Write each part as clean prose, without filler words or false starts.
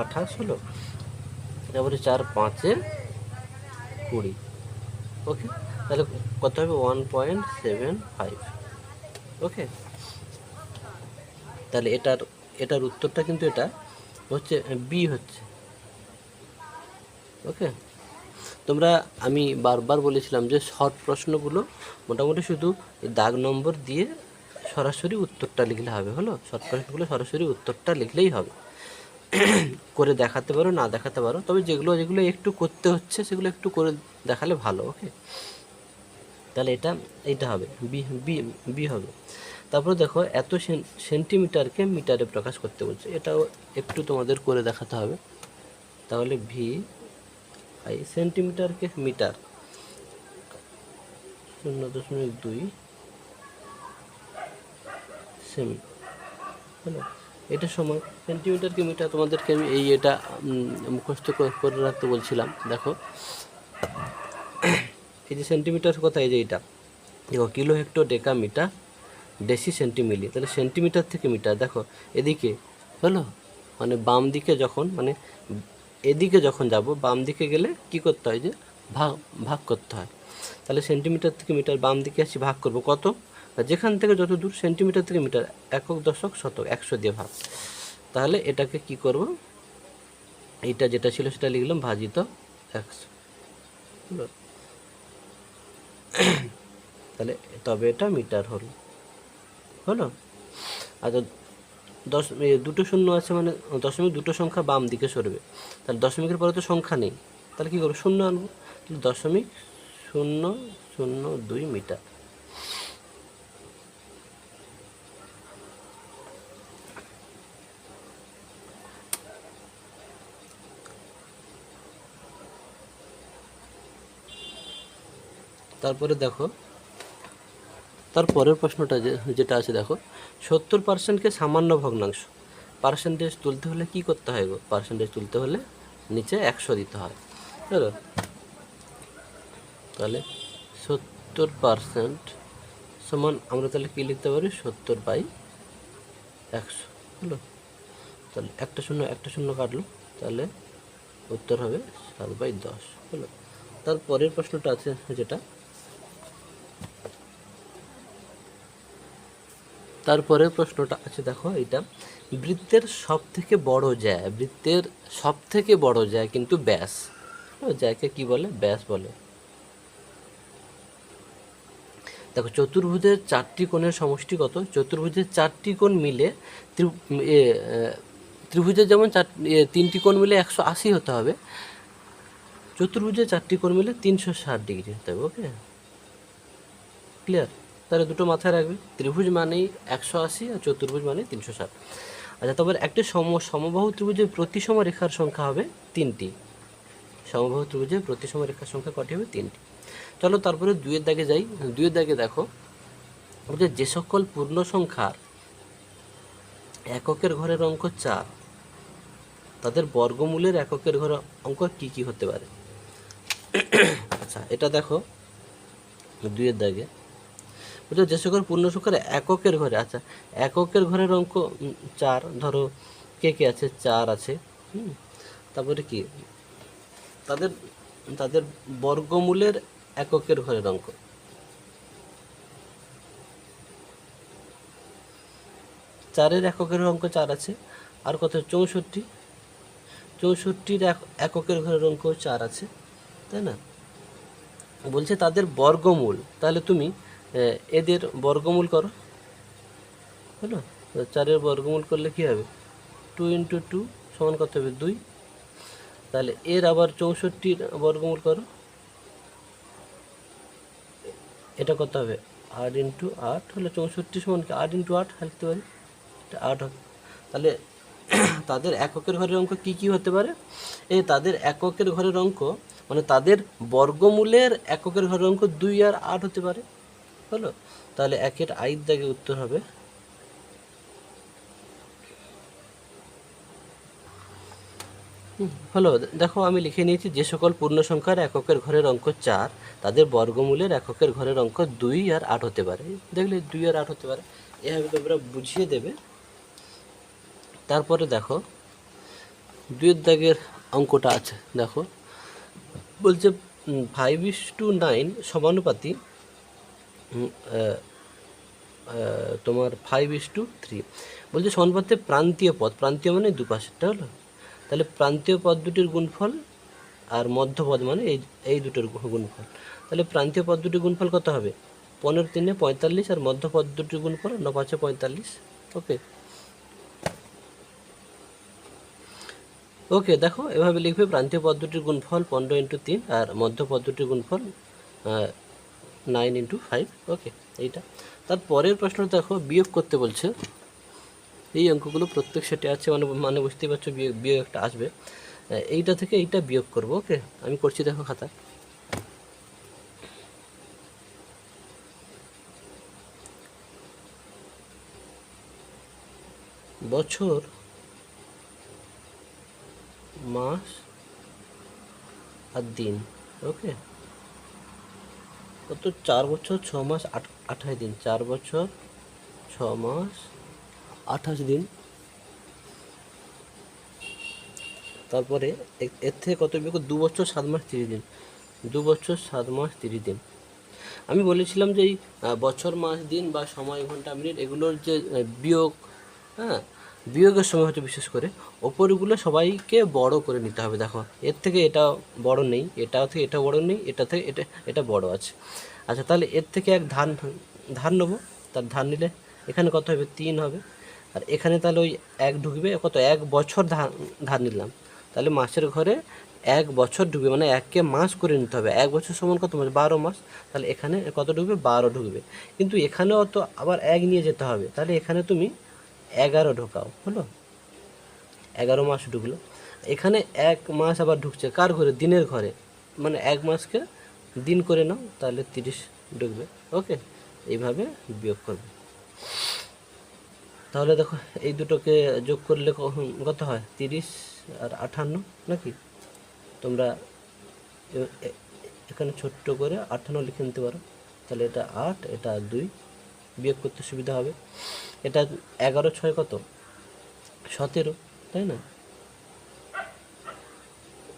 28 হলো, তারপরে 4 5 20। ওকে, তাহলে কত হবে 1.75। ওকে, তাহলে এটার উত্তরটা কিন্তু এটা হচ্ছে বি হচ্ছে। ওকে, তোমরা আমি বারবার বলেছিলাম যে শর্ট প্রশ্নগুলো মোটামুটি শুধু দাগ নম্বর দিয়ে সরাসরি উত্তরটা লিখলে হবে। হলো, শর্ট প্রশ্নগুলো সরাসরি উত্তরটা লিখলেই হবে। করে দেখাতে পারো, না দেখাতে পারো, তবে যেগুলো একটু করতে হচ্ছে সেগুলো একটু করে দেখালে ভালো। ওকে, তাহলে এইটা হবে বি, বি বি হবে। তারপরে দেখো, এত সেন্টিমিটারকে মিটারে প্রকাশ করতে বলছে, এটাও একটু তোমাদের করে দেখাতে হবে। তাহলে ভি আই, সেন্টিমিটারকে মিটার 0.2 সেমি। হলো, এটা সময় সেন্টিমিটারকে মিটার তোমাদেরকে আমি এটা মুখস্থ করে রাখতে বলছিলাম। দেখো, এই যে সেন্টিমিটার কথা, এই যে এটা দেখো, kilo hecto deca metre deci centi milli, তাহলে সেন্টিমিটার থেকে মিটার। দেখো এদিকে হলো, মানে বাম দিকে যখন, মানে এদিকে যখন যাব, বাম দিকে গেলে কি করতে হয়, যে ভাগ করতে হয়। তাহলে সেন্টিমিটার থেকে মিটার, বাম দিকে আসি, ভাগ করব কত, যেখান থেকে যত দূর, সেন্টিমিটার থেকে মিটার, একক দশক শতক 100 দিয়ে ভাগ। তাহলে এটাকে কি করব, এইটা যেটা ছিল সেটা লিখলাম ভাজিত 100। হলো, তাহলে তবে এটা মিটার হলো। হলো, আচ্ছা, দুটো শূন্য আছে, মানে দশমিক দুটো সংখ্যা বাম দিকে সরবে, তাহলে দশমিকের পরে তো সংখ্যা নেই, তাহলে কী করবো, শূন্য আনবো, 0.002 মিটার। তারপরে দেখো, তারপরের প্রশ্নটা যেটা আছে, দেখো 70%কে সামান্য ভগ্নাংশ, পার্সেন্টেজ তুলতে হলে কি করতে হয় গো, পার্সেন্টেজ তুলতে হলে নিচে 100 দিতে হয়। হলো, তাহলে 70% সমান আমরা তাহলে কী লিখতে পারি, 70/100। হলো, তাহলে একটা শূন্য কাটলো, তাহলে উত্তর হবে 7/10। হলো, তারপরের প্রশ্নটা আছে যেটা, তারপরের প্রশ্নটা আছে, দেখো এটা, বৃত্তের সব থেকে বড় জ্যা, বৃত্তের সব থেকে বড় জ্যা কিন্তু ব্যাস, জ্যাকে কি বলে, ব্যাস বলে। দেখো, চতুর্ভুজের 4টি কোণের সমষ্টি কত, চতুর্ভুজের 4টি কোণ মিলে ত্রিভুজের যেমন 3টি কোণ মিলে 180 হতে হবে, চতুর্ভুজের 4টি কোণ মিলে 360 ডিগ্রি হতে হবে। ওকে, ক্লিয়ার? তাহলে দুটো মাথায় রাখবে, ত্রিভুজ মানেই 180 আর চতুর্ভুজ মানে 360। আচ্ছা, তবে একটি সমবাহু ত্রিভুজের প্রতিসম রেখার সংখ্যা হবে 3টি। সমবাহু ত্রিভুজের প্রতিসম রেখার সংখ্যা কটি হবে, 3টি। চলো তারপরে 2-এর দাগে যাই। 2-এর দাগে দেখো, যে সকল পূর্ণ সংখ্যার এককের ঘরের অঙ্ক 4, তাদের বর্গমূলের এককের ঘরের অঙ্ক কি কি হতে পারে। আচ্ছা, এটা দেখো 2-এর দাগে, বুঝলো, যে সকল পূর্ণ সংখ্যার এককের ঘরে, আচ্ছা এককের ঘরের অঙ্ক 4, ধরো কে কে আছে, 4 আছে। তারপরে কি, তাদের তাদের বর্গমূলের এককের ঘরের অঙ্ক, 4-এর এককের অঙ্ক 4 আছে, আর কত, 64, 64-র এককের ঘরের অঙ্ক 4 আছে, তাই না? বলছে তাদের বর্গমূল, তাহলে তুমি এদের বর্গমূল করো। হলো, 4-এর বর্গমূল করলে কি হবে, 2 × 2 সমান কত হবে, 2। তাহলে এর আবার 64-র বর্গমূল করো, এটা কত হবে, 8 × 8, হলে 64 সমান কি 8 × 8 লিখতে পারি, এটা 8 হবে। তাহলে তাদের এককের ঘরের অঙ্ক কি কি হতে পারে, তাদের এককের ঘরের অঙ্ক, মানে তাদের বর্গমূলের এককের ঘরের অঙ্ক 2 আর 8 হতে পারে। হলো, তাহলে 1-এর আইয়ের দাগে উত্তর হবে হলো। দেখো আমি লিখে নিয়েছি, যে সকল পূর্ণ সংখ্যার এককের ঘরের অঙ্ক 4, তাদের বর্গমূলের এককের ঘরের অঙ্ক 2 আর 8 হতে পারে। দেখলে 2 আর 8 হতে পারে, এভাবে তোমরা বুঝিয়ে দেবে। তারপরে দেখো, দুইয়ের দাগের অঙ্কটা আছে, দেখো বলছে 5:9 সমানুপাতি তোমার 5:3 বলছে সমানুপাতে প্রান্তীয় পদ, প্রান্তীয় মানে দুপাশেরটা হলো, তাহলে প্রান্তীয় পদ দুটির গুণফল আর মধ্যপদ মানে এই দুটোর গুণফল, তাহলে প্রান্তীয় পদ দুটির গুণফল কত হবে? 15×3 45 আর মধ্যপদ দুটির গুণফল 9×5 45। ওকে ওকে দেখো এভাবে লিখবে, প্রান্তীয় পদ দুটির গুণফল 15×3 আর মধ্য পদ দুটির গুণফল 9×5। ওকে এইটা। তারপরের প্রশ্নটা দেখো, বিয়োগ করতে বলছে। এই অঙ্কগুলো প্রত্যেক সেটে আছে, মানে বুঝতেই পারছো বিয়োগ বিয়োগ একটা আসবে। এইটা থেকে এইটা বিয়োগ করব। ওকে আমি করছি, দেখো খাতা। বছর, মাস আর দিন। ওকে কত? 4 বছর 6 মাস 28 দিন, 4 বছর 6 মাস 28 দিন। তারপরে এর থেকে কত বিয়োগ? 2 বছর 7 মাস 30 দিন, 2 বছর 7 মাস 30 দিন। আমি বলেছিলাম যে এই বছর, মাস, দিন বা সময়, ঘন্টা, মিনিট এগুলোর যে বিয়োগ, হ্যাঁ বিয়োগের সময় হচ্ছে বিশেষ করে ওপরগুলো সবাইকে বড় করে নিতে হবে। দেখো এর থেকে এটা বড় নেই, এটা থেকে এটা বড় নেই, এটা থেকে এটা বড় আছে। আচ্ছা তাহলে এর থেকে এক ধার নেবো, তার ধার নিলে এখানে কত হবে? 3 হবে। আর এখানে তাহলে ওই 1 ঢুকবে, কত? 1 বছর ধার নিলাম, তাহলে মাসের ঘরে 1 বছর ঢুকবে, মানে 1কে মাস করে নিতে হবে। 1 বছর সমান কত মাস? 12 মাস। তাহলে এখানে কত ঢুকবে? 12 ঢুকবে। কিন্তু এখানেও তো আবার 1 নিয়ে যেতে হবে, তাহলে এখানে তুমি 11 ঢোকাও, হলো 11 মাস ঢুকলো। এখানে 1 মাস আবার ঢুকছে কার ঘরে? দিনের ঘরে, মানে 1 মাসকে দিন করে নাও, তাহলে 30 ঢুকবে। ওকে এইভাবে বিয়োগ করবে। তাহলে দেখো এই দুটোকে যোগ করলে কত হয়? 30 আর 58 নাকি? তোমরা এখানে ছোট্ট করে 58 লিখে নিতে পারো, তাহলে এটা 8, এটা 2, বিয়োগ করতে সুবিধা হবে। এটা 11 6 কত? 17, তাই না?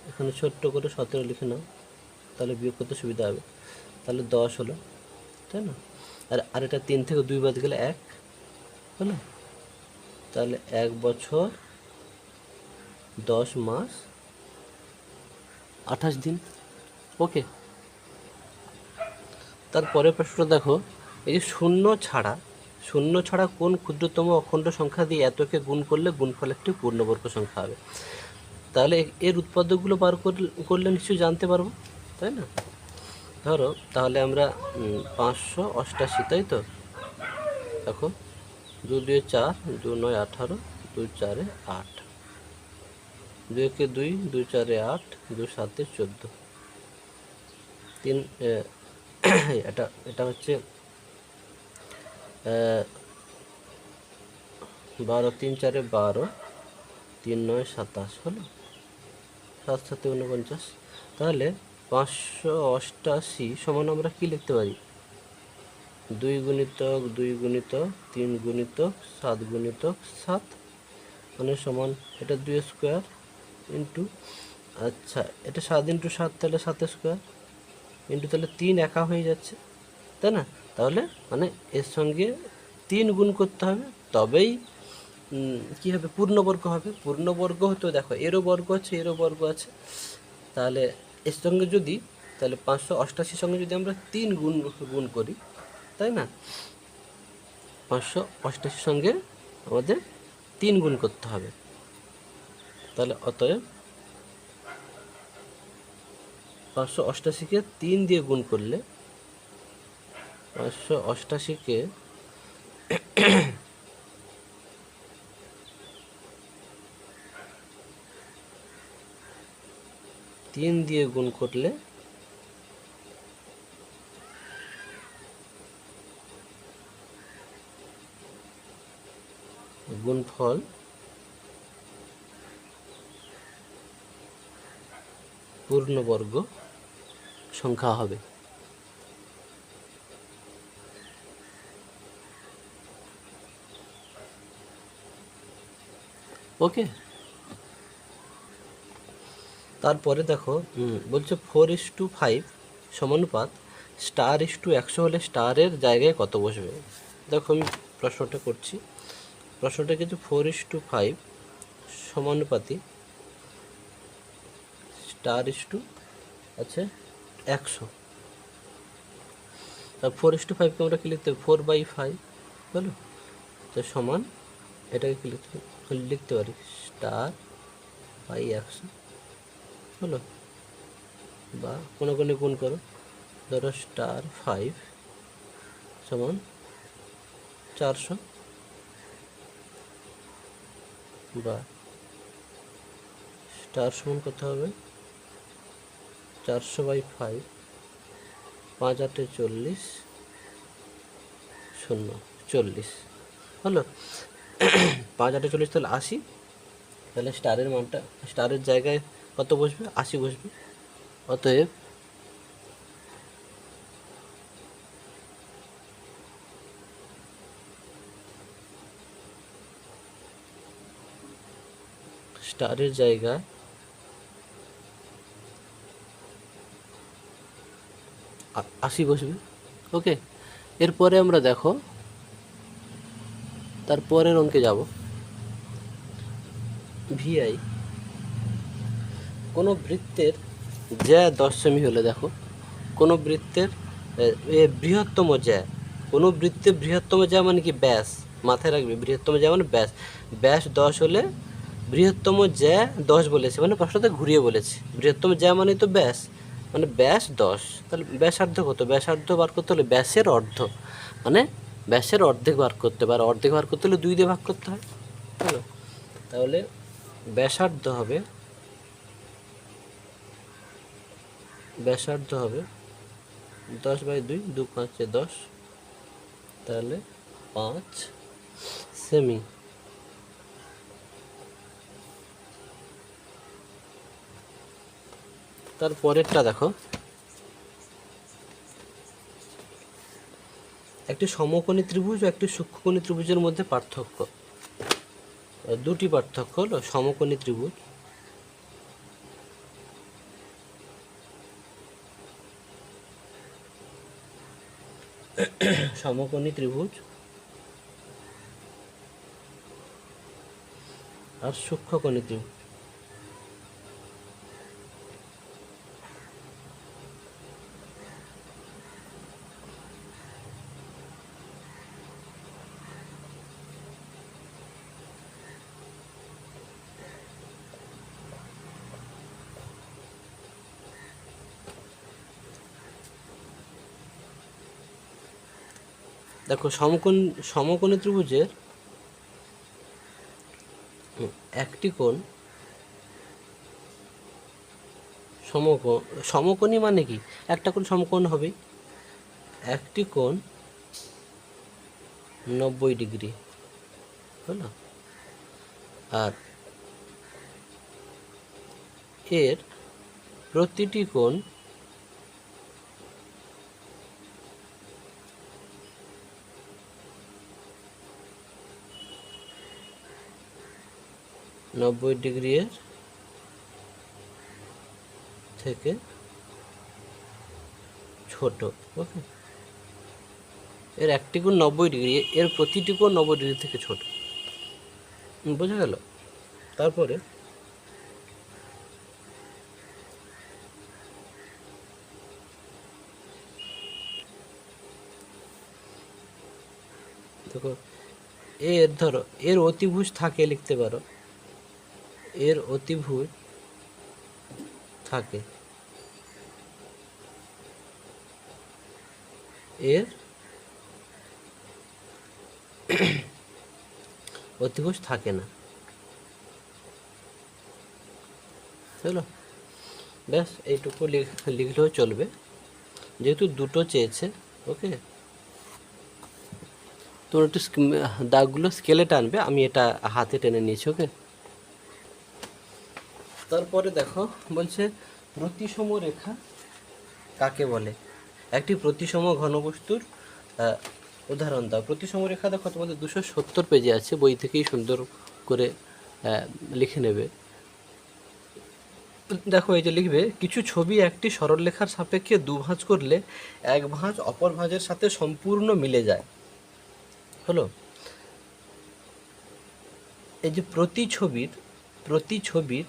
এখানে ছোট্ট করে 17 লিখে নাও, তাহলে বিয়োগ করতে সুবিধা হবে। তাহলে 10 হলো, তাই না? আর এটা 3 থেকে 2 বাদ গেলে 1 হলো, তাহলে 1 বছর 10 মাস 28 দিন। ওকে তারপরে প্রশ্নটা দেখো, এই যে শূন্য ছাড়া কোন ক্ষুদ্রতম অখণ্ড সংখ্যা দিয়ে এতকে গুণ করলে গুণফল একটি পূর্ণবর্গ সংখ্যা হবে? তাহলে এর উৎপাদকগুলো বার করলে নিশ্চয়ই জানতে পারবো, তাই না? ধরো তাহলে আমরা 588, তাই তো? দেখো 2 2 4, 2 9 18, 2 4 8, 2 1 2, 2 4 8, 2 7 14, 3 এটা হচ্ছে 12 3 4 12, 3 9 27 হলো, 7 7 49। তাহলে 588 সমান আমরা কি লিখতে পারি? 2 গুণিতক 2 গুণিতক 3 গুণিতক 7 গুণিতক 7, মানে সমান এটা 2 স্কোয়ার ইন্টু, আচ্ছা এটা 7 ইন্টু 7, তাহলে 7 স্কোয়ার ইন্টু, তাহলে 3 একা হয়ে যাচ্ছে, তাই না? তাহলে মানে এর সঙ্গে 3 গুণ করতে হবে, তবেই কী হবে? পূর্ণবর্গ হবে। পূর্ণবর্গ হতো, দেখো এরও বর্গ আছে, এরও বর্গ আছে, তাহলে এর সঙ্গে যদি, তাহলে 588 সঙ্গে যদি আমরা 3 গুণ করি, তাই না? 588 সঙ্গে আমাদের 3 গুণ করতে হবে, তাহলে অতএব 588কে 3 দিয়ে গুণ করলে, 588কে 3 দিয়ে গুণ করলে গুণফল পূর্ণবর্গ সংখ্যা হবে। ওকে তারপরে দেখো বলছে 4:5 সমানুপাত *100 হলে স্টারের জায়গায় কত বসবে। দেখো আমি প্রশ্নটা করছি, প্রশ্নটা কিন্তু 4:5 সমানুপাতি *100, তা 4:5কে আমরা কি লিখতে পারি 4/5 হলো, তো সমান এটাকে কি লিখতে পারি *100 হলো, বা কোনো গুণ করো, ধরো *5 সমান 400, বা স্টার সমান কত হবে 400/5, 5×8 = 40 হলো। 5×8 = 40, তাহলে 80, তাহলে স্টারের মানটা স্টারের জায়গায় কত বসবে 80 বসবে। অতএব স্টারের জায়গায় 80 বসবে। ওকে, এরপরে আমরা দেখো তারপরের অঙ্কে যাব। ভিআই কোনো বৃত্তের জ্যা 10 সেমি হলে, দেখো কোনো বৃত্তের বৃহত্তম জ্যা, কোনো বৃত্তের বৃহত্তম জ্যা মানে কি ব্যাস, মাথায় রাখবে বৃহত্তম জ্যা মানে ব্যাস, ব্যাস 10 হলে বৃহত্তম জ্যা 10 বলেছে, মানে প্রশ্নটা ঘুরিয়ে বলেছে, বৃহত্তম জ্যা মানে তো ব্যাস, মানে ব্যাস 10, তাহলে ব্যাসার্ধ কত, ব্যাসার্ধ বার করতে হলে ব্যাসের অর্ধ, মানে ব্যাসের অর্ধেক বার করতে হবে, আর অর্ধেক বার করতে হলে 2 দিয়ে ভাগ করতে হয়, হলো। তাহলে ব্যাসার্ধ হবে 10/2, 2×5 = 10, তাহলে 5 সেমি। তারপরেরটা দেখো, একটি সমকোণী ত্রিভুজ ও একটি সূক্ষ্মকোণী ত্রিভুজের মধ্যে পার্থক্য, দুটি পার্থক্য হলো সমকোণী ত্রিভুজ সমকোণী ত্রিভুজ আর সূক্ষ্মকোণী ত্রিভুজ। দেখো সমকোণী ত্রিভুজের একটি কোণ সমকোণী মানে কি, একটা কোণ সমকোণ হবে, একটি কোণ 90 ডিগ্রি হলো, আর এর প্রতিটি কোণ 90 ডিগ্রি এর থেকে ছোট। ওকে, এর একটি কোণ 90 ডিগ্রি, এর প্রতিটি কোণ 90 ডিগ্রি থেকে ছোট, বোঝা গেল। তারপরে দেখো ধরো এর অতিভুজ থাকে, লিখতে পারো এর অতিভুজ থাকে, এর অতিভুজ থাকে না, চলো ব্যাস এইটুকু লিখলেও চলবে, যেহেতু দুটো চেয়েছে। ওকে, তোমরা একটু দাগগুলো স্কেলে টানবে, আমি এটা হাতে টেনে নিয়েছি। ওকে, তারপরে দেখো বলছে প্রতিসম রেখা কাকে বলে, একটি প্রতিসম ঘনবস্তুর উদাহরণ দাও। প্রতিসম রেখা দেখো তোমাদের 270 পেজে আছে, বই থেকেই সুন্দর করে লিখে নেবে। দেখো এই যে লিখবে কিছু ছবি একটি সরলরেখার সাপেক্ষে দুভাঁজ করলে এক ভাঁজ অপর ভাঁজের সাথে সম্পূর্ণ মিলে যায়। হলো, এই যে প্রতি ছবির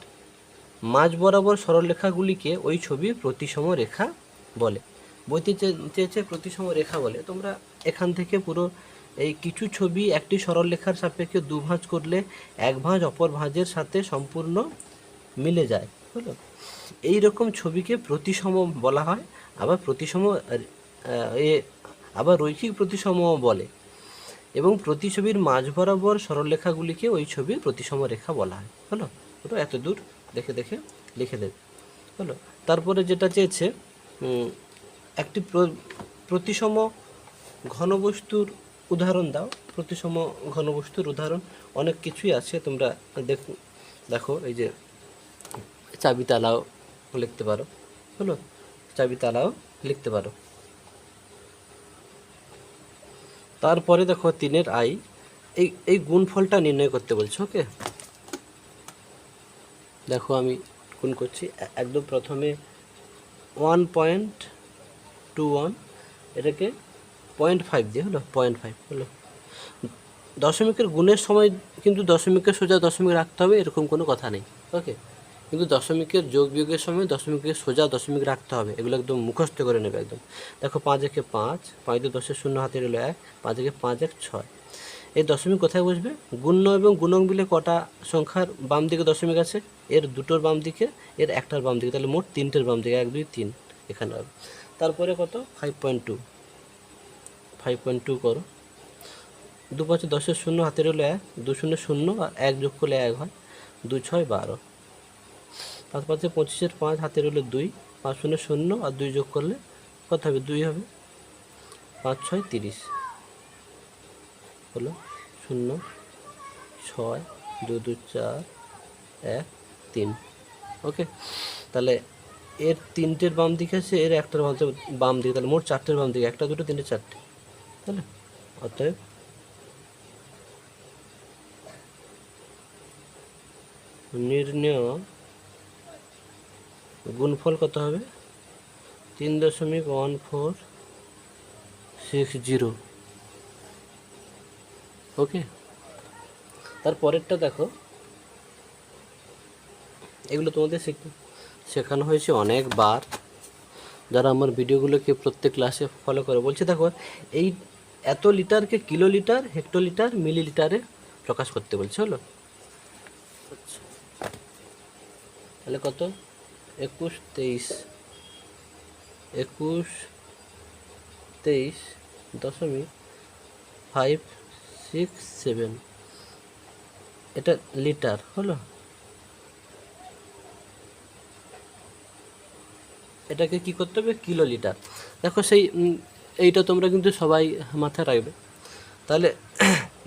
মাঝ বরাবর সরলরেখাগুলিকে ওই ছবির প্রতিসম রেখা বলে। বইতে চেয়েছে প্রতিসম রেখা বলে, তোমরা এখান থেকে পুরো এই কিছু ছবি একটি সরলরেখার সাপেক্ষে দুভাঁজ করলে এক ভাঁজ অপর ভাঁজের সাথে সম্পূর্ণ মিলে যায়। হলো, এই রকম ছবিকে প্রতিসম বলা হয়, আবার আবার রৈখিক প্রতিসম বলে, এবং প্রতি ছবির মাঝ বরাবর সরলরেখাগুলিকে ওই ছবির প্রতিসম রেখা বলা হয়। হলো, ওটা এত দূর দেখে দেখে লিখে দেবে। হলো, তারপরে যেটা চেয়েছে একটি প্রতিসম ঘনবস্তুর উদাহরণ দাও। প্রতিসম ঘনবস্তুর উদাহরণ অনেক কিছুই আছে, তোমরা দেখো এই যে চাবি তালাও লিখতে পারো। হলো, চাবি তালাও লিখতে পারো। তারপরে দেখো 3 আই, এই গুণফলটা নির্ণয় করতে বলছো। ওকে, দেখো আমি গুণ করছি। একদম প্রথমে 1.21 এটাকে 0.5 দিয়ে, হলো 0.5। হলো, দশমিকের গুণের সময় কিন্তু দশমিকের সোজা দশমিক রাখতে হবে এরকম কোনো কথা নেই। ওকে, কিন্তু দশমিকের যোগ বিয়োগের সময় দশমিকের সোজা দশমিক রাখতে হবে, এগুলো একদম মুখস্থ করে নেবে একদম। দেখো 5 একে 5, 5 দিয়ে 10 শূন্য হাতে রইল 1, 5 একে 5 1 6। এই দশমিক কোথায় বসবে? গুণ্য এবং গুণক মিলে কটা সংখ্যার বাম দিকে দশমিক আছে? এর দুটোর বাম দিকে, এর একটার বাম দিকে, তাহলে মোট 3টের বাম দিকে 1 2 3 এখানে হবে। তারপরে কত? 5.2, 5.2 করো। 2 5 10 শূন্য হাতে রইল 1, 2 0 0 আর 1 যোগ করলে 1 হয়, 2 6 12। 5 5 25 5 হাতে রইল 2, 5 0 0 আর 2 যোগ করলে কত হবে? 2 হবে। 5 6 30, হলো 0 6 2 2 4 1 3। ওকে, তাহলে এর 3টের বাম দিকে আছে, এর একটার বাম দিকে, তাহলে মোট 4টের বাম দিকে, 1 2 3 4টে। তাহলে অতএব নির্ণেয় গুণফল কত হবে? 3.1460। ওকে, তারপরেরটা দেখো, এগুলো তোমাদের শেখানো হয়েছে অনেকবার, যারা আমার ভিডিওগুলোকে প্রত্যেক ক্লাসে ফলো করে। বলছে দেখো, এই এত লিটারকে কিলোলিটার, হেক্টোলিটার, মিলিলিটারে প্রকাশ করতে বলছে। হলো, আচ্ছা, তাহলে কত? 21 23 দশমিক 567, এটা লিটার। হলো, এটাকে কি করতে হবে? Kilo litre. দেখো সেই এইটা তোমরা কিন্তু সবাই মাথায় রাখবে। তাহলে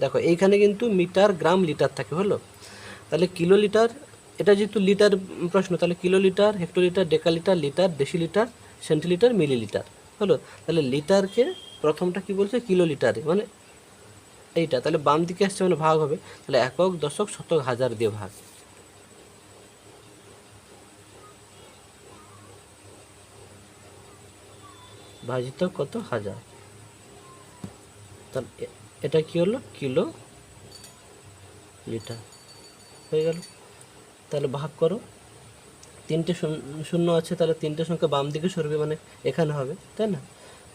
দেখো এইখানে কিন্তু মিটার, গ্রাম, লিটার থাকে। হলো, তাহলে কিলো লিটার, এটা যেহেতু লিটার প্রশ্ন, তাহলে kilo litre, hectolitre, decalitre, litre, decilitre, centilitre, millilitre. হলো, তাহলে লিটারকে প্রথমটা কি বলছে? কিলো লিটারে, মানে এইটা, তাহলে বাম দিকে আসছে মানে ভাগ হবে, তাহলে একক, দশক, শতক, হাজার দিয়ে ভাগ। ভাজিত কত? হাজার। তাহলে এটা কি হলো? কিলো লিটার হয়ে গেল। তাহলে ভাগ করো, 3টে শূন্য আছে, তাহলে 3টে সংখ্যা বাম দিকে সরবে, মানে এখানে হবে, তাই না?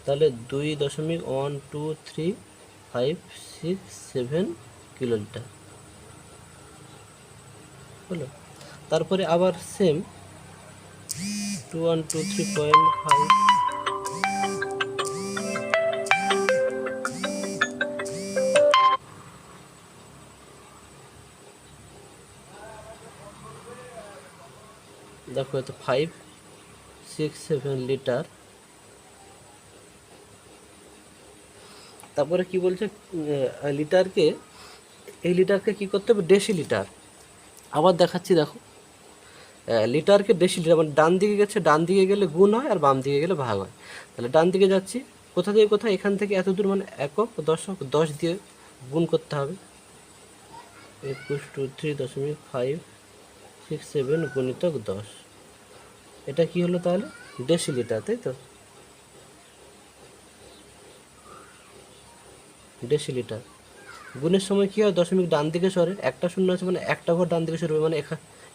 তাহলে 2.12357 কিলো লিটার। হলো, তারপরে আবার সেম 2123.5, দেখো এত 567 লিটার। তারপরে কি বলছে? লিটারকে, এই লিটারকে কি করতে হবে? ডেসিলিটার। আবার দেখাচ্ছি, দেখো লিটারকে ডেসিলিটার, মানে ডান দিকে গেছে, ডান দিকে গেলে গুণ হয় আর বাম দিকে গেলে ভাগ হয়। তাহলে ডান দিকে যাচ্ছি, কোথা থেকে কোথায়? এখান থেকে এত দূর, মানে একক, দশক, 10 দিয়ে গুণ করতে হবে। 2123.567 গুণিতক 10। এটা কি হলো তাহলে? ডেসিলিটার, তাই তো? ডেসিলিটার। গুণের সময় কি হয়, দশমিক ডান দিকে সরে, একটা শূন্য আছে মানে একটা ঘর ডান দিকে সরবে, মানে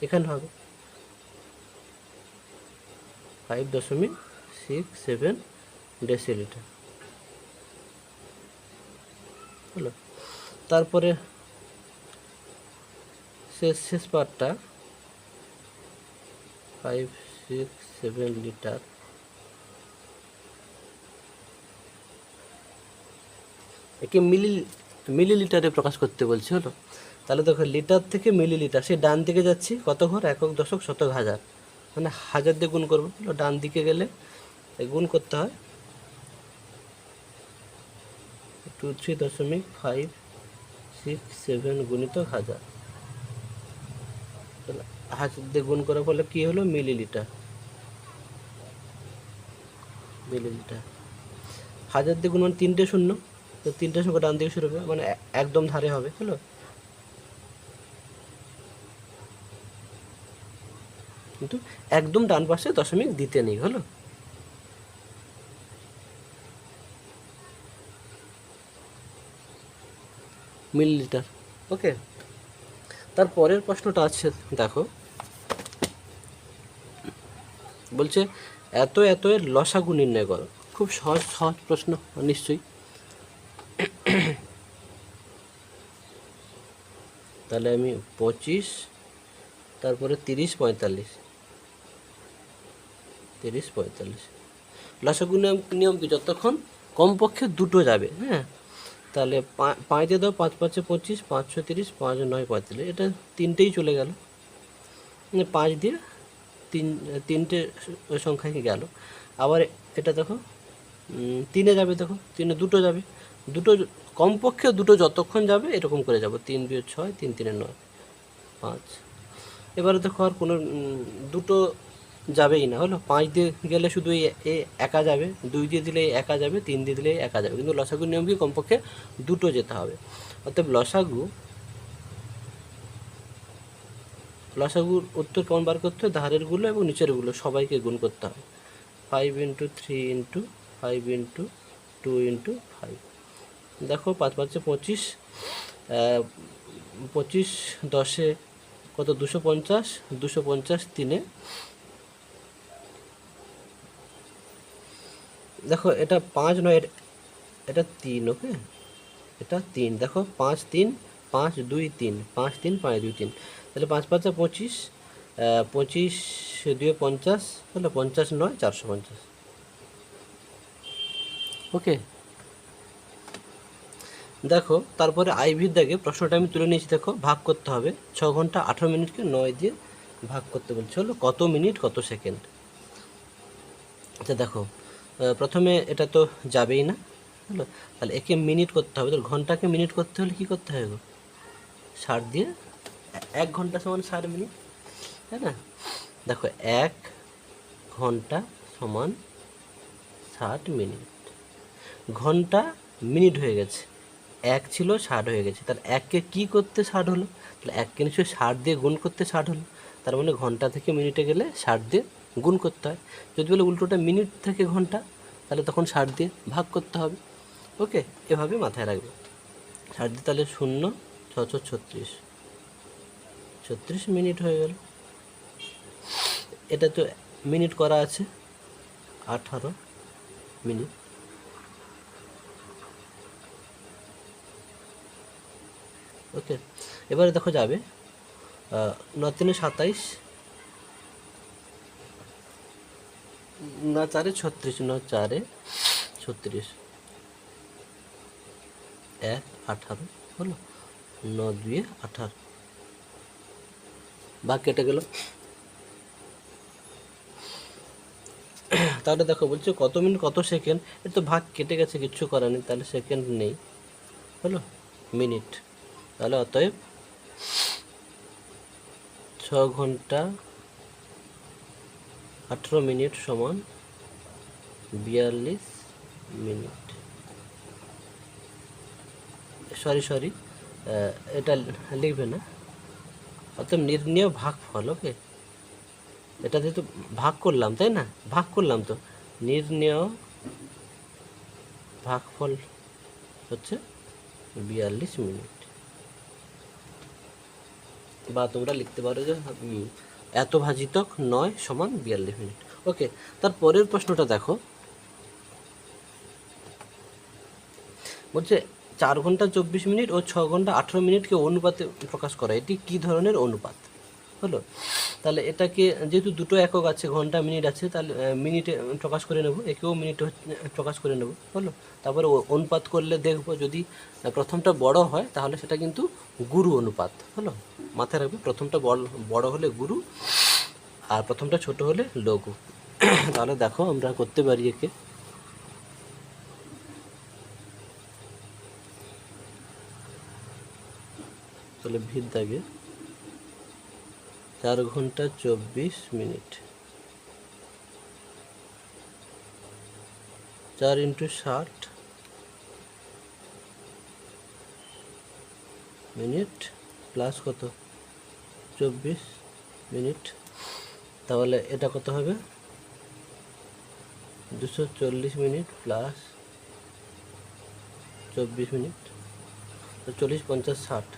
এখানে হবে 5.67 ডেসিলিটার হলো। তারপরে শেষ পার্টটা 567 লিটার, একে মিলিলিটারে প্রকাশ করতে বলছে, হলো। তাহলে দেখো লিটার থেকে মিলিলিটার, সে ডান দিকে যাচ্ছি, কত ঘর, একক দশক শতক হাজার, মানে হাজার দিয়ে গুণ করবো, হলো। ডান দিকে গেলে গুণ করতে হয় 23.567 গুণিত হাজার, তাহলে হাজার দিয়ে গুণ করার ফলে কী হলো, মিলিলিটার। হাজার দিয়ে গুণ মানে তিনটে শূন্য, তো তিনটে সংখ্যা ডান দিকে শুরু হবে, মানে একদম ধারে হবে, হলো। কিন্তু একদম ডান পাশে দশমিক দিতে নেই, হলো। মিলিলিটার, ওকে। তার পরের প্রশ্নটা আছে, দেখো, বলছে এত এত এর লসাগু নির্ণয় করো। খুব সহজ সহজ প্রশ্ন নিশ্চয়ই। তাহলে আমি 25, তারপরে 30, 45, লসাগু নিয়ম কি, যতক্ষণ কমপক্ষে দুটো যাবে, হ্যাঁ। তাহলে 5 দিয়ে দাও, 5 5 25, 5 6 30, 5 9 45, এটা তিনটেই চলে গেল, মানে 5 দিয়ে তিনটে সংখ্যায় গেল। আবার এটা দেখো, 3-এ যাবে, দেখো 3-এ দুটো যাবে, দুটো কমপক্ষে দুটো যতক্ষণ যাবে এরকম করে যাব, 3 2 6, 3 3 9, 5। এবারে দেখো আর কোনো দুটো যাবেই না, হলো। 5 দিয়ে গেলে শুধু এ একা যাবে, 2 দিয়ে দিলে একা যাবে, 3 দিয়ে দিলে একা যাবে, কিন্তু লসাগুর নিয়ম কি, কমপক্ষে দুটো যেতে হবে। অর্থাৎ লসাগুর উত্তর কেমন বার করতে হয়, ধারেরগুলো এবং নিচেরগুলো সবাইকে গুণ করতে হবে। 5 × 3 × 5 × 2 × 5, দেখো 5 5 25, 25 10-এ কত, 250, 250 3-এ, দেখো এটা 5 নয়, এটা 3, ওকে, এটা 3, দেখো 5 3 5 2 3, 5 3 5 2 3, তাহলে 5 5 25, 25 2 50, তাহলে 50 9 450, ওকে। দেখো তারপরে আইভির দাগে প্রশ্নটা আমি তুলে নিয়েছি, দেখো ভাগ করতে হবে, 6 ঘন্টা 18 মিনিটকে 9 দিয়ে ভাগ করতে বলছে, হলো কত মিনিট কত সেকেন্ড। আচ্ছা দেখো, প্রথমে এটা তো যাবেই না, হলো। তাহলে একে মিনিট করতে হবে, তো ঘন্টাকে মিনিট করতে হলে কী করতে হবে গো, 60 দিয়ে, 1 ঘন্টা সমান 60 মিনিট, তাই না? দেখো 1 ঘন্টা সমান 60 মিনিট, ঘন্টা মিনিট হয়ে গেছে, 1 ছিল 60 হয়ে গেছে, তাহলে 1কে কী করতে 60 হলো, তাহলে 1কে নিশ্চয়ই 60 দিয়ে গুণ করতে 60 হলো, তার মানে ঘন্টা থেকে মিনিটে গেলে 60 দিয়ে গুণ করতে হয়। যদি বলে উল্টোটা মিনিট থেকে ঘন্টা, তাহলে তখন 60 দিয়ে ভাগ করতে হবে, ওকে। এভাবে মাথায় রাখবে, 60 দিয়ে তাহলে 0 6 36, 36 মিনিট হয়ে গেল। এটা তো মিনিট করা আছে, 18 মিনিট, ওকে। এবারে দেখো যাবে 9 3 27, 9 4 36, 9 4 36, 1 18, হলো, 9 2 18, ভাগ কেটে গেল। তাহলে দেখো বলছে কত মিনিট কত সেকেন্ড, এটা তো ভাগ কেটে গেছে, কিচ্ছু করার নেই, তাহলে সেকেন্ড নেই, হলো, মিনিট। তাহলে অতএব 6 ঘন্টা 18 মিনিট সমান 42 মিনিট, সরি এটা লিখবে না, অতএব নির্ণেয় ভাগফল, ওকে। এটা যেহেতু ভাগ করলাম, তাই না, ভাগ করলাম, তো নির্ণেয় ভাগফল হচ্ছে 42 মিনিট। বা তোমরা লিখতে পারো যে এত ভাজিতক 9 সমান 42 মিনিট। ওকে, তার পরের প্রশ্নটা দেখো, বলছে 4 ঘন্টা 24 মিনিট ও 6 ঘন্টা 18 মিনিটকে অনুপাতে প্রকাশ করা, এটি কি ধরনের অনুপাত হলো? তাহলে এটাকে যেহেতু দুটো একক আছে, ঘন্টা মিনিট আছে, তাহলে মিনিটে প্রকাশ করে নেব, একেও মিনিটে প্রকাশ করে নেব হলো। তারপরে অনুপাত করলে দেখবো যদি প্রথমটা বড় হয় তাহলে সেটা কিন্তু গুরু অনুপাত হলো। মাথায় রাখবে, প্রথমটা বড় হলে গুরু আর প্রথমটা ছোট হলে লঘু। তাহলে দেখো আমরা করতে পারি একে, তাহলে ভিড় দাগে 4 ঘন্টা 24 মিনিট, 4 × 60 মিনিট প্লাস কত 24 মিনিট, তাহলে এটা কত হবে 240 মিনিট প্লাস 24 মিনিট, 40 50 60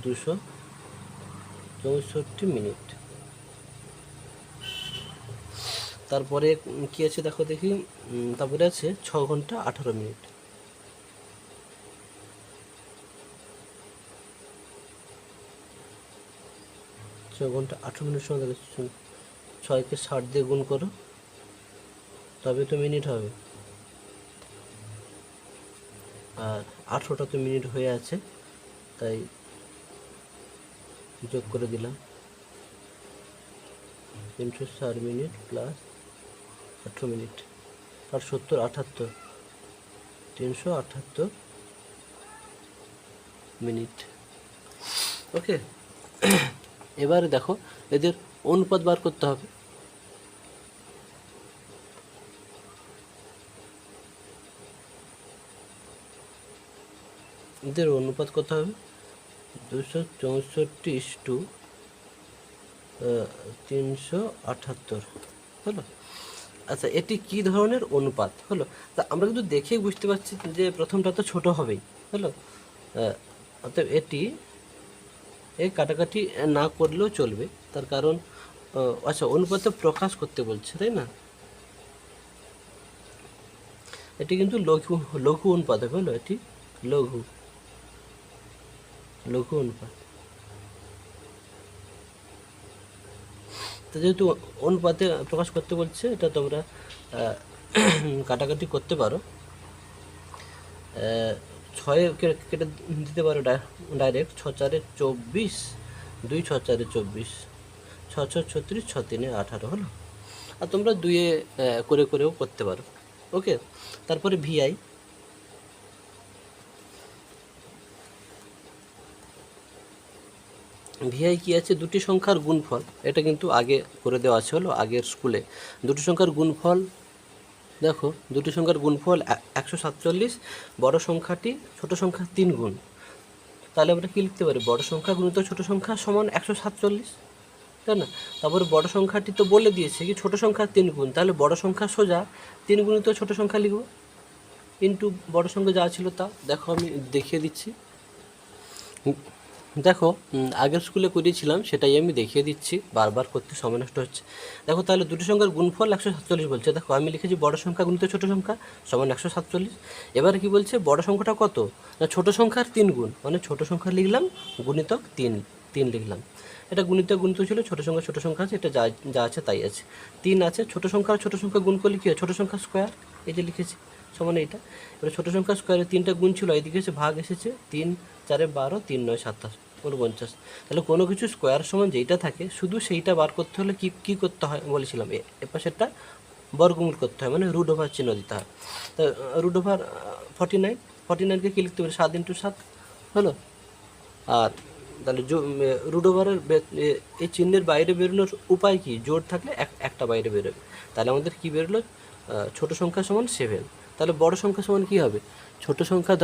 264 মিনিট। তারপরে কি আছে দেখো দেখি, তারপরে আছে 6 ঘন্টা 18 মিনিট, 6 ঘন্টা 18 মিনিট সময় দেখো 6কে 60 দিয়ে গুণ করো তবে তো মিনিট হবে, আর 18টা তো মিনিট হয়ে আছে তাই যোগ করে দিলাম 360 মিনিট প্লাস 18 মিনিট, আর 70 78 378 মিনিট। ওকে, এবারে দেখো এদের অনুপাত বার করতে হবে। এদের অনুপাত কত হবে 264:378 হলো। আচ্ছা, এটি কি ধরনের অনুপাত হলো? তা আমরা কিন্তু দেখেই বুঝতে পারছি যে প্রথমটা তো ছোট হবেই হলো। অতএব এটি এই কাটাকাটি না করলেও চলবে, তার কারণ আচ্ছা অনুপাতে প্রকাশ করতে বলছে, তাই না? এটি কিন্তু লঘু অনুপাত হবে হলো, এটি লঘু অনুপাত। তো যেহেতু অনুপাতে প্রকাশ করতে বলছে, এটা তোমরা কাটাকাটি করতে পারো, 6 কেটে দিতে পারো ডাইরেক্ট, 6 4 24, 2 6 4 24, 6 6 36, 6 3 18 হলো। আর তোমরা 2 করেও করতে পারো। ওকে, তারপরে ভিআই, ভিআই কি আছে, দুটি সংখ্যার গুণফল, এটা কিন্তু আগে করে দেওয়া আছে হলো আগের স্কুলে। দুটি সংখ্যার গুণফল দেখো, দুটি সংখ্যার গুণফল 147, বড় সংখ্যাটি ছোট সংখ্যা 3 গুণ, তাহলে আমরা কি লিখতে পারি, বড় সংখ্যা গুণিত ছোট সংখ্যা সমান 147, তাই না? তারপরে বড় সংখ্যাটি তো বলে দিয়েছে কি ছোট সংখ্যা 3 গুণ, তাহলে বড় সংখ্যা সোজা 3 গুণিত ছোট সংখ্যা লিখব ইন্টু বড় সংখ্যা যা ছিল তা। দেখো আমি দেখিয়ে দিচ্ছি, দেখো আগের স্কুলে করিয়েছিলাম সেটাই আমি দেখিয়ে দিচ্ছি, বারবার করতে সময় নষ্ট হচ্ছে। দেখো তাহলে দুটি সংখ্যার গুণফল 147 বলছে, দেখো আমি লিখেছি বড় সংখ্যা গুণিত ছোট সংখ্যা সমান 147। এবারে কি বলছে, বড় সংখ্যাটা কত না ছোট সংখ্যার 3 গুণ, মানে ছোট সংখ্যা লিখলাম গুণিতক 3 লিখলাম। এটা গুণিত ছিল, ছোট সংখ্যা আছে, এটা যা আছে তাই আছে, 3 আছে, ছোট সংখ্যা গুণ করলে কী হয়, ছোট সংখ্যা স্কোয়ার, এই যে লিখেছি সমান এইটা। এবার ছোটো সংখ্যা স্কোয়ারে 3টা গুণ ছিল, এইদিকে এসে ভাগ এসেছে, 3 4 12, 3 9 27, 49। তাহলে কোনো কিছু স্কোয়ার সমান যেইটা থাকে শুধু সেইটা বার করতে হলে কী করতে হয় বলেছিলাম, এ পাশেরটা বর্গমূল করতে হয়, মানে রুট ওভার চিহ্ন দিতে হয়। তো রুট ওভার 49কে কী লিখতে পারি, 7 × 7 হলো। আর তাহলে রুট ওভারের এই চিহ্নের বাইরে বেরোনোর উপায় কি, জোড় থাকলে একটা বাইরে বেরোবে, তাহলে আমাদের কী বেরোলো, ছোটো সংখ্যা সমান 7, তাহলে বড় সংখ্যা সমান কী হবে? ছোট সংখ্যা,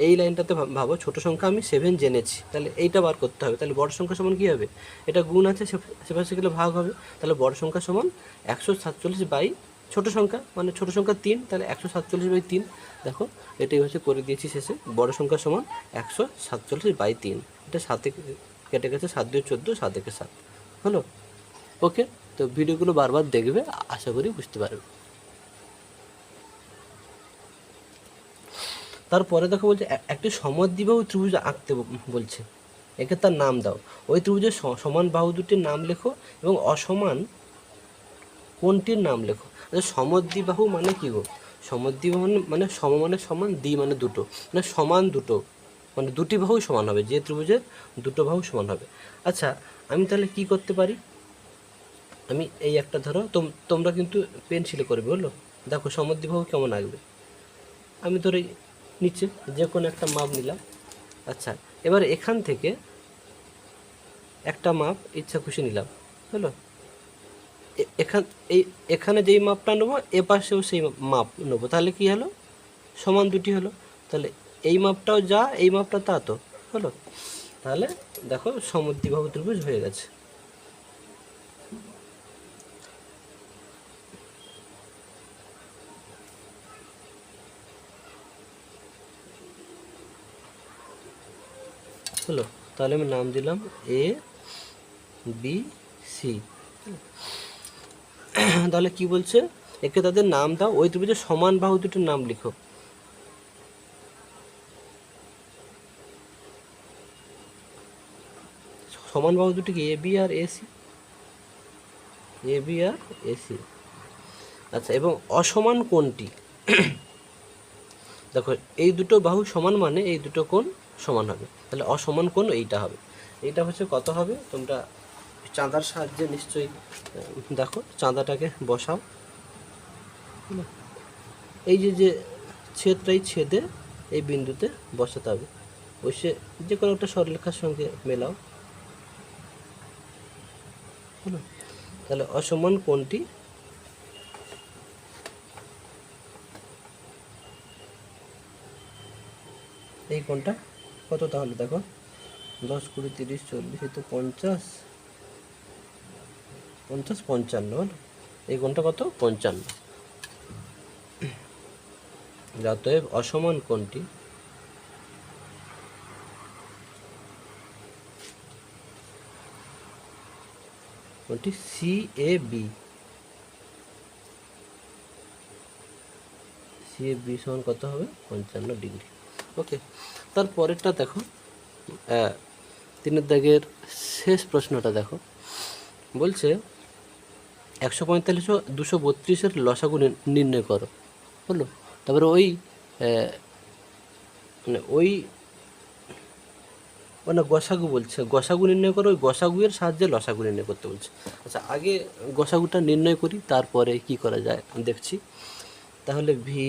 এই লাইনটাতে ভাবো, ছোট সংখ্যা আমি 7 জেনেছি, তাহলে এইটা বার করতে হবে। তাহলে বড় সংখ্যা সমান কী হবে? এটা গুণ আছে, সেপাশে গেলে ভাগ হবে। তাহলে বড় সংখ্যা সমান 147 বাই ছোট সংখ্যা, মানে ছোট সংখ্যা 3, তাহলে 147 বাই 3। দেখো এটাই হচ্ছে করে দিয়েছি শেষে, বড় সংখ্যা সমান 147 বাই 3। এটা 7 কেটে গেছে, 7 2 14, 7 1 7 হলো। ওকে, তো ভিডিওগুলো বারবার দেখবে, আশা করি বুঝতে পারবে। তারপরে দেখো বলছে একটি সমদ্বিবাহু ত্রিভুজ আঁকতে বলছে, একে তার নাম দাও। ওই ত্রিভুজের সমান বাহু দুটির নাম লেখো এবং অসমান কোণটির নাম লেখো। আচ্ছা, সমদ্বিবাহু মানে কি গো? সমদ্বিবাহু মানে সম মানে সমান, দ্বি মানে দুটো, মানে সমান দুটো, মানে দুটি বাহু সমান হবে, যে ত্রিভুজের দুটো বাহু সমান হবে। আচ্ছা, আমি তাহলে কি করতে পারি? আমি এই একটা ধরো, তোমরা কিন্তু পেন্সিলে করবে, বললো দেখো সমদ্বিবাহু কেমন আঁকবে। আমি ধরে নিচে যে কোনো একটা মাপ নিলাম। আচ্ছা, এবার এখান থেকে একটা মাপ ইচ্ছা খুশি নিলাম, হলো। এখানে যেই মাপটা নেবো, এ পাশেও সেই মাপ নেবো, তাহলে কি হলো? সমান দুটি হলো। তাহলে এই মাপটাও যা, এই মাপটা তা, তো হলো। তাহলে দেখো সমদ্বিবাহু ত্রিভুজ হয়ে গেছে। হলো, তাহলে আমি নাম দিলাম এ বি সি। তাহলে কি বলছে? একে তাদের নাম দাও, ওই ত্রিভুজের সমান বাহু দুটির নাম লিখো। সমান বাহু দুটি কি? A B R AC, A B R AC. আচ্ছা, এবং অসমান কোণটি, দেখো এই দুটো বাহু সমান মানে এই দুটো কোণ সমান হবে, তাহলে অসমান কোণ এইটা হবে। এইটা হচ্ছে কত হবে? তোমরা চাঁদার সাহায্যে নিশ্চয়ই দেখো, চাঁদাটাকে বসাও। এই যে ছেদটাই ছেদে এই বিন্দুতে বসাতে হবে, বসে যে কোনো একটা সরলরেখার সঙ্গে মেলাও, হলো। তাহলে অসমান কোণটি এই কোণটা কত? তাহলে দেখো 10 20 30 40, এই তো 50 50 55, হলো। এই কোণটা কত? 55। অতএব অসমান কোণটি C A B, C A B সমান কত হবে? 55 ডিগ্রি। ওকে, তারপরেরটা দেখো, 3 দাগের শেষ প্রশ্নটা দেখো, বলছে 145 ও 232-এর লসাগু নির্ণয় করো, হলো। তারপরে মানে গসাগু বলছে, গসাগু নির্ণয় করো, ওই গসাগুয়ের সাহায্যে লসাগু নির্ণয় করতে বলছে। আচ্ছা, আগে গসাগুটা নির্ণয় করি, তারপরে কি করা যায় দেখছি। তাহলে ভি,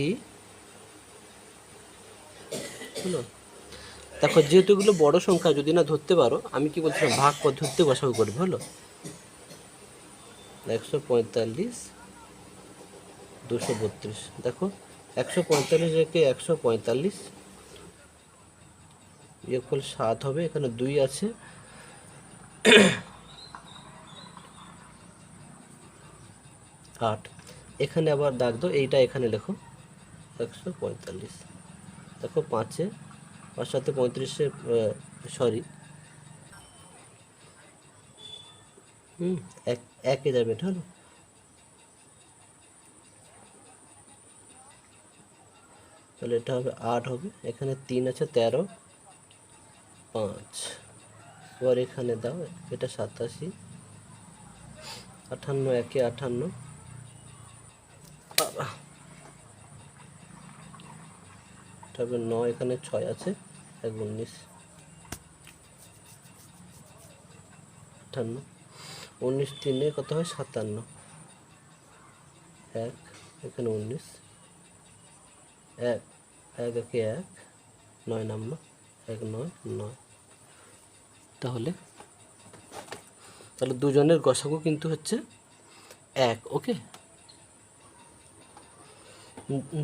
হলো। দেখো যেহেতু এগুলো বড় সংখ্যা, যদি না ধরতে পারো, আমি কি বলছিলাম, ভাগ পদ্ধতিতে গসাগু করবে, হলো। 145 232, দেখো 145 রেখে 145 বিয়োগফল 7 হবে, এখানে 2 আছে, 8। এখানে আবার দাগ দাও, এইটা এখানে লেখো 145। দেখো 5-এ 5 সাথে 35-এ সরি, একে যাবে এটা, হলো। তাহলে এটা হবে 8 হবে, এখানে 3 আছে, 13 5, এবার এখানে দাও, এটা 87, 58 একে 58, এটা হবে 9, এখানে 6 আছে, 19 58, 19 3-এ কত হয়? 57, 1 এখানে 19, 1 1 একে 1, 9 নামলো, 1 9 9। তাহলে দুজনের গসাগু কিন্তু হচ্ছে 1। ওকে,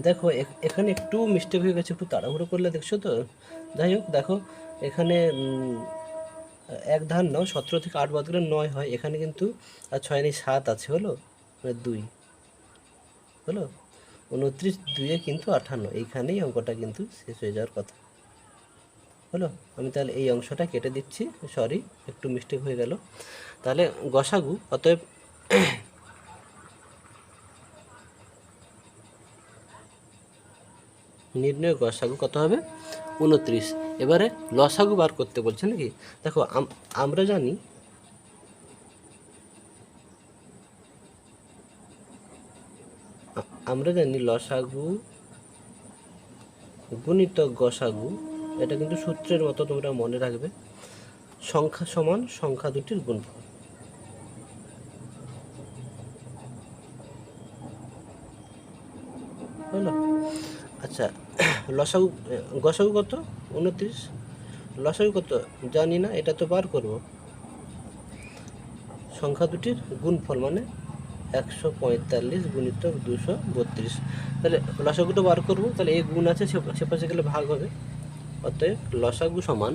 দেখো এখানে একটু মিস্টেক হয়ে গেছে, একটু তাড়াহুড়ো করলে, দেখছো তো? যাই হোক, দেখো এখানে এক ধান নাও, 17 থেকে 8 বাদ গেলে 9 হয়, এখানে কিন্তু আর 6 নেই, 7 আছে, হলো মানে 2 হলো। 29 2 কিন্তু 58, এইখানেই অঙ্কটা কিন্তু শেষ হয়ে যাওয়ার কথা, হলো। আমি তাহলে এই অংশটা কেটে দিচ্ছি, সরি একটু মিস্টেক হয়ে গেল। তাহলে গসাগু, অতএব নির্ণয় গসাগু কত হবে? 29। এবারে লসাগু বার করতে বলছে নাকি? দেখো আমরা জানি লসাগু গুণিতক গসাগু, এটা কিন্তু সূত্রের মতো তোমরা মনে রাখবে, সংখ্যা সমান সংখ্যা দুটির গুণফল, হলো। আচ্ছা, লসাগু গসাগু কত? 29। লসাগু কত জানি না, এটা তো বার করব। সংখ্যা দুটির গুণফল মানে 145 গুণিতক 232। তাহলে লসাগুটা বার করব, তাহলে এই গুণ আছে, সে পাশে গেলে ভাগ হবে। অতএব লসাগু সমান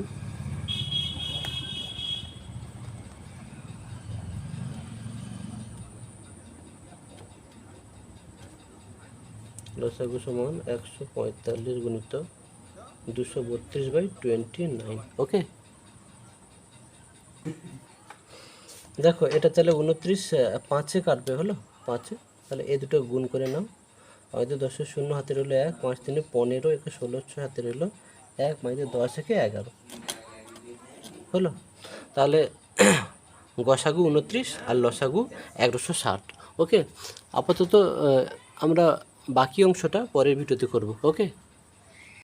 লসাগু সমান 145 গুণিতক 232/29। ওকে, দেখো এটা তাহলে 29 5-এ কাটবে, হলো 5-এ। তাহলে এই দুটো গুণ করে নাও, 5 10 0 হাতে রইল 1, 5 3 15, 1 16 6 হাতে রইল 1, 10 থেকে 11, হলো। তাহলে গসাগু 29 আর লসাগু 160। ওকে, আপাতত আমরা বাকি অংশটা পরের ভিডিওতে করব। ওকে।